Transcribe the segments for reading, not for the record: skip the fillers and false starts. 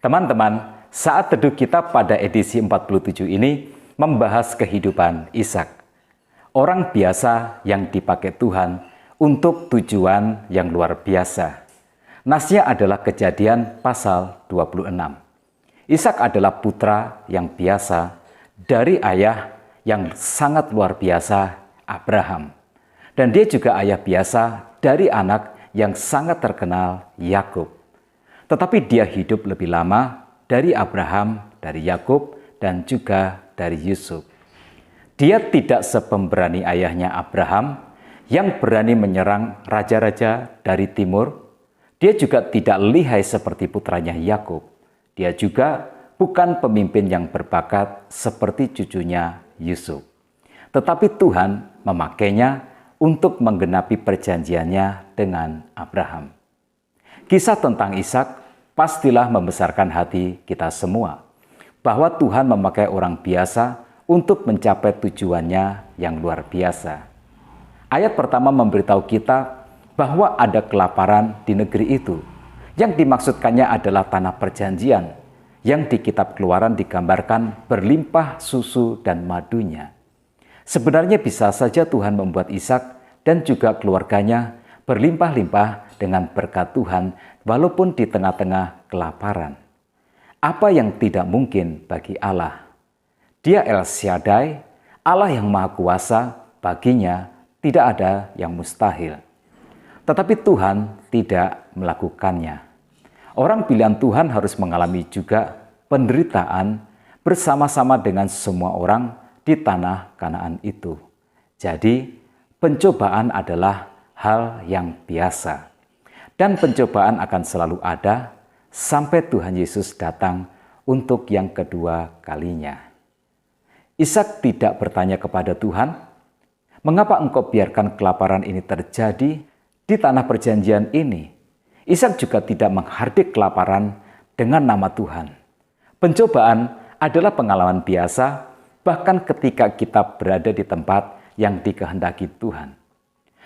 Teman-teman, saat teduh kita pada edisi 47 ini membahas kehidupan Ishak. Orang biasa yang dipakai Tuhan untuk tujuan yang luar biasa. Nasnya adalah Kejadian pasal 26. Ishak adalah putra yang biasa dari ayah yang sangat luar biasa, Abraham. Dan dia juga ayah biasa dari anak yang sangat terkenal, Yakub. Tetapi dia hidup lebih lama dari Abraham, dari Yakub, dan juga dari Yusuf. Dia tidak sepemberani ayahnya Abraham yang berani menyerang raja-raja dari timur. Dia juga tidak lihai seperti putranya Yakub. Dia juga bukan pemimpin yang berbakat seperti cucunya Yusuf. Tetapi Tuhan memakainya untuk menggenapi perjanjiannya dengan Abraham. Kisah tentang Ishak pastilah membesarkan hati kita semua, bahwa Tuhan memakai orang biasa untuk mencapai tujuannya yang luar biasa. Ayat pertama memberitahu kita bahwa ada kelaparan di negeri itu. Yang dimaksudkannya adalah tanah perjanjian, yang di kitab Keluaran digambarkan berlimpah susu dan madunya. Sebenarnya bisa saja Tuhan membuat Ishak dan juga keluarganya berlimpah-limpah dengan berkat Tuhan walaupun di tengah-tengah kelaparan. Apa yang tidak mungkin bagi Allah? Dia El Shaddai, Allah yang Maha Kuasa, baginya tidak ada yang mustahil. Tetapi Tuhan tidak melakukannya. Orang pilihan Tuhan harus mengalami juga penderitaan bersama-sama dengan semua orang di tanah Kanaan itu. Jadi, pencobaan adalah hal yang biasa. Dan pencobaan akan selalu ada sampai Tuhan Yesus datang untuk yang kedua kalinya. Ishak tidak bertanya kepada Tuhan, "Mengapa engkau biarkan kelaparan ini terjadi di tanah perjanjian ini?" Ishak juga tidak menghardik kelaparan dengan nama Tuhan. Pencobaan adalah pengalaman biasa, bahkan ketika kita berada di tempat yang dikehendaki Tuhan.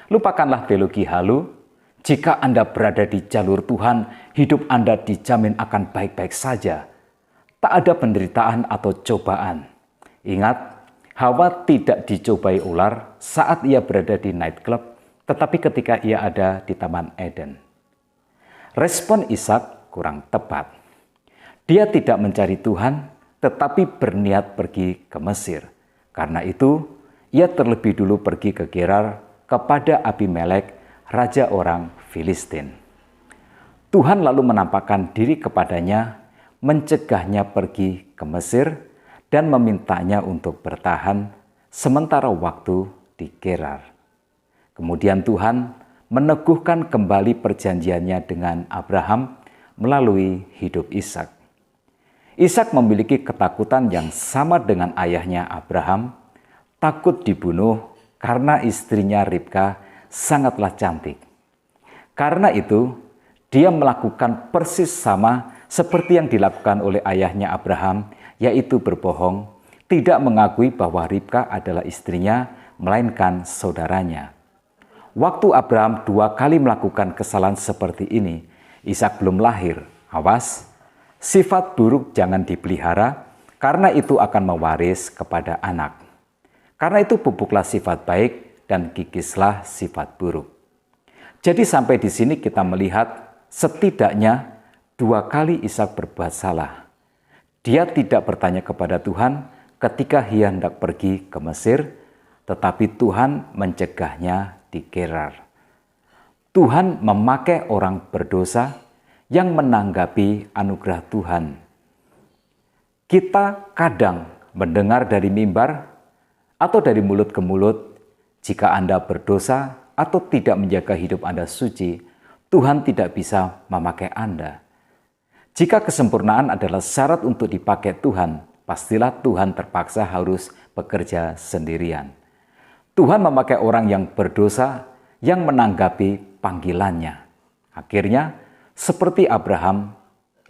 Lupakanlah teologi halu. Jika Anda berada di jalur Tuhan, hidup Anda dijamin akan baik-baik saja. Tak ada penderitaan atau cobaan. Ingat, Hawa tidak dicobai ular saat ia berada di nightclub, tetapi ketika ia ada di Taman Eden. Respon Ishak kurang tepat. Dia tidak mencari Tuhan, tetapi berniat pergi ke Mesir. Karena itu, ia terlebih dulu pergi ke Gerar kepada Abimelek, raja orang Filistin. Tuhan lalu menampakkan diri kepadanya, mencegahnya pergi ke Mesir, dan memintanya untuk bertahan sementara waktu di Gerar. Kemudian Tuhan meneguhkan kembali perjanjiannya dengan Abraham melalui hidup Ishak. Ishak memiliki ketakutan yang sama dengan ayahnya Abraham, takut dibunuh karena istrinya Ribka sangatlah cantik. Karena itu, dia melakukan persis sama seperti yang dilakukan oleh ayahnya Abraham, yaitu berbohong, tidak mengakui bahwa Ribka adalah istrinya, melainkan saudaranya. Waktu Abraham 2 kali melakukan kesalahan seperti ini, Ishak belum lahir. Awas, sifat buruk jangan dipelihara, karena itu akan mewaris kepada anak. Karena itu pupuklah sifat baik dan kikislah sifat buruk. Jadi sampai di sini kita melihat setidaknya 2 kali Ishak berbuat salah. Dia tidak bertanya kepada Tuhan ketika ia hendak pergi ke Mesir, tetapi Tuhan mencegahnya di Gerar. Tuhan memakai orang berdosa yang menanggapi anugerah Tuhan. Kita kadang mendengar dari mimbar atau dari mulut ke mulut, jika Anda berdosa atau tidak menjaga hidup Anda suci, Tuhan tidak bisa memakai Anda. Jika kesempurnaan adalah syarat untuk dipakai Tuhan, pastilah Tuhan terpaksa harus bekerja sendirian. Tuhan memakai orang yang berdosa yang menanggapi panggilannya. Akhirnya, seperti Abraham,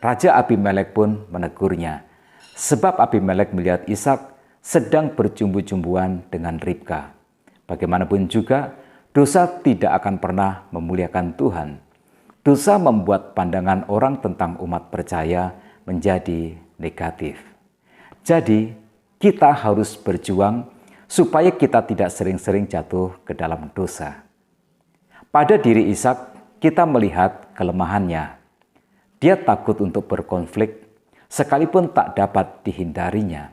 Raja Abimelek pun menegurnya. Sebab Abimelek melihat Ishak sedang berjumbu-jumbuan dengan Ribka. Bagaimanapun juga, dosa tidak akan pernah memuliakan Tuhan. Dosa membuat pandangan orang tentang umat percaya menjadi negatif. Jadi, kita harus berjuang supaya kita tidak sering-sering jatuh ke dalam dosa. Pada diri Ishak, kita melihat kelemahannya. Dia takut untuk berkonflik, sekalipun tak dapat dihindarinya.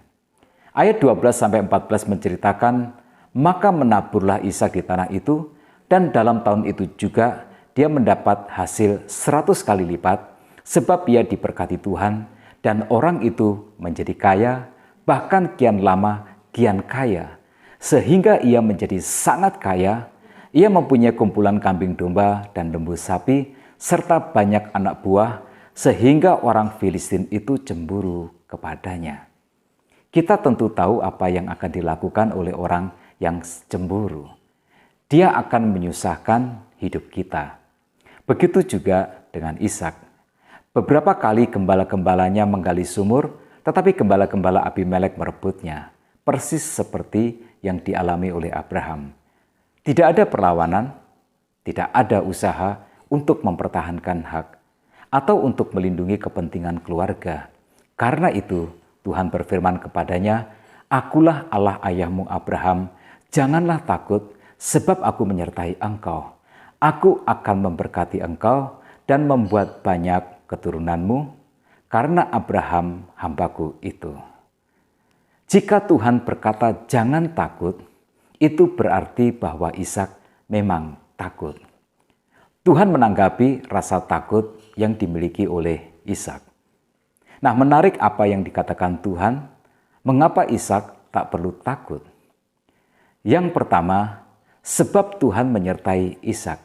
Ayat 12-14 menceritakan, maka menaburlah Ishak di tanah itu, dan dalam tahun itu juga dia mendapat hasil 100 kali lipat, sebab ia diberkati Tuhan, dan orang itu menjadi kaya, bahkan kian lama kian kaya, sehingga ia menjadi sangat kaya. Ia mempunyai kumpulan kambing domba dan lembu sapi, serta banyak anak buah, sehingga orang Filistin itu cemburu kepadanya. Kita tentu tahu apa yang akan dilakukan oleh orang yang cemburu. Dia akan menyusahkan hidup kita. Begitu juga dengan Ishak. Beberapa kali gembala-gembalanya menggali sumur, tetapi gembala-gembala Abimelek merebutnya, persis seperti yang dialami oleh Abraham. Tidak ada perlawanan, tidak ada usaha untuk mempertahankan hak, atau untuk melindungi kepentingan keluarga. Karena itu, Tuhan berfirman kepadanya, "Akulah Allah ayahmu Abraham, janganlah takut, sebab aku menyertai engkau. Aku akan memberkati engkau dan membuat banyak keturunanmu, karena Abraham hambaku itu." Jika Tuhan berkata jangan takut, itu berarti bahwa Ishak memang takut. Tuhan menanggapi rasa takut yang dimiliki oleh Ishak. Nah, menarik apa yang dikatakan Tuhan, mengapa Ishak tak perlu takut? Yang pertama, sebab Tuhan menyertai Ishak.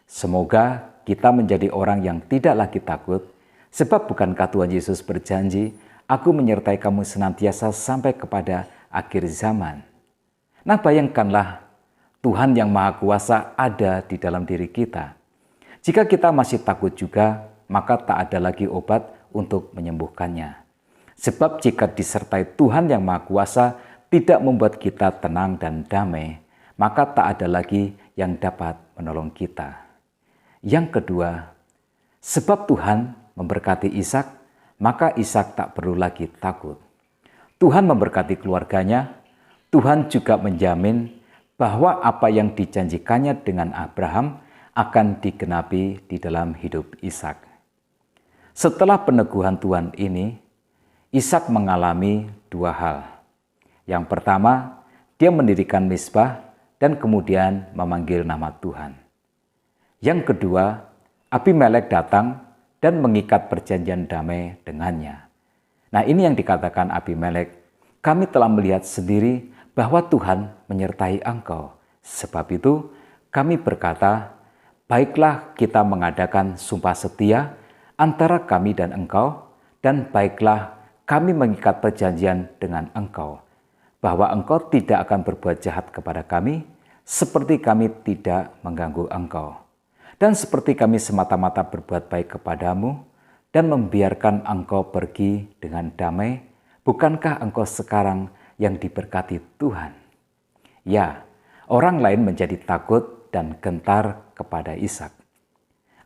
Semoga kita menjadi orang yang tidak lagi takut, sebab bukankah Tuhan Yesus berjanji, "Aku menyertai kamu senantiasa sampai kepada akhir zaman." Nah, bayangkanlah Tuhan yang Maha Kuasa ada di dalam diri kita. Jika kita masih takut juga, maka tak ada lagi obat untuk menyembuhkannya. Sebab jika disertai Tuhan yang Maha Kuasa tidak membuat kita tenang dan damai, maka tak ada lagi yang dapat menolong kita. Yang kedua, sebab Tuhan memberkati Ishak, maka Ishak tak perlu lagi takut. Tuhan memberkati keluarganya, Tuhan juga menjamin bahwa apa yang dijanjikannya dengan Abraham akan digenapi di dalam hidup Ishak. Setelah peneguhan Tuhan ini, Ishak mengalami dua hal. Yang pertama, dia mendirikan mezbah dan kemudian memanggil nama Tuhan. Yang kedua, Abimelek datang dan mengikat perjanjian damai dengannya. Nah, ini yang dikatakan Abimelek, "Kami telah melihat sendiri bahwa Tuhan menyertai engkau. Sebab itu kami berkata, baiklah kita mengadakan sumpah setia antara kami dan engkau, dan baiklah kami mengikat perjanjian dengan engkau, bahwa engkau tidak akan berbuat jahat kepada kami, seperti kami tidak mengganggu engkau. Dan seperti kami semata-mata berbuat baik kepadamu, dan membiarkan engkau pergi dengan damai, bukankah engkau sekarang yang diberkati Tuhan?" Ya, orang lain menjadi takut dan gentar kepada Ishak.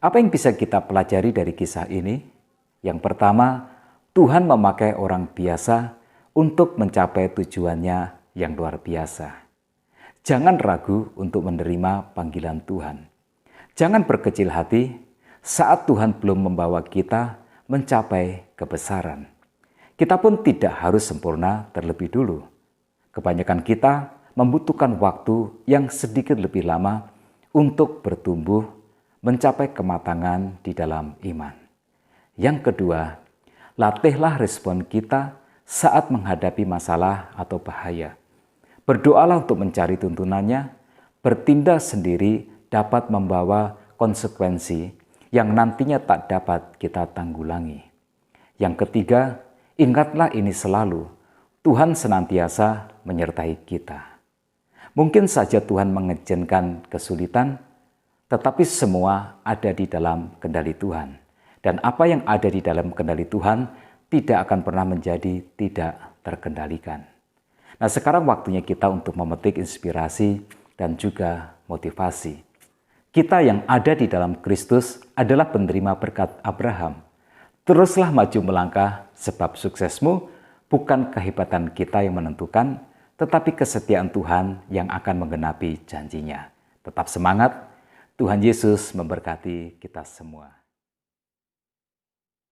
Apa yang bisa kita pelajari dari kisah ini? Yang pertama, Tuhan memakai orang biasa untuk mencapai tujuannya yang luar biasa. Jangan ragu untuk menerima panggilan Tuhan. Jangan berkecil hati saat Tuhan belum membawa kita mencapai kebesaran. Kita pun tidak harus sempurna terlebih dulu. Kebanyakan kita membutuhkan waktu yang sedikit lebih lama untuk bertumbuh, mencapai kematangan di dalam iman. Yang kedua, latihlah respon kita saat menghadapi masalah atau bahaya. Berdoalah untuk mencari tuntunannya, bertindak sendiri dapat membawa konsekuensi yang nantinya tak dapat kita tanggulangi. Yang ketiga, ingatlah ini selalu, Tuhan senantiasa menyertai kita. Mungkin saja Tuhan mengizinkan kesulitan, tetapi semua ada di dalam kendali Tuhan. Dan apa yang ada di dalam kendali Tuhan tidak akan pernah menjadi tidak terkendalikan. Nah, sekarang waktunya kita untuk memetik inspirasi dan juga motivasi. Kita yang ada di dalam Kristus adalah penerima berkat Abraham. Teruslah maju melangkah, sebab suksesmu bukan kehebatan kita yang menentukan, tetapi kesetiaan Tuhan yang akan menggenapi janjinya. Tetap semangat, Tuhan Yesus memberkati kita semua.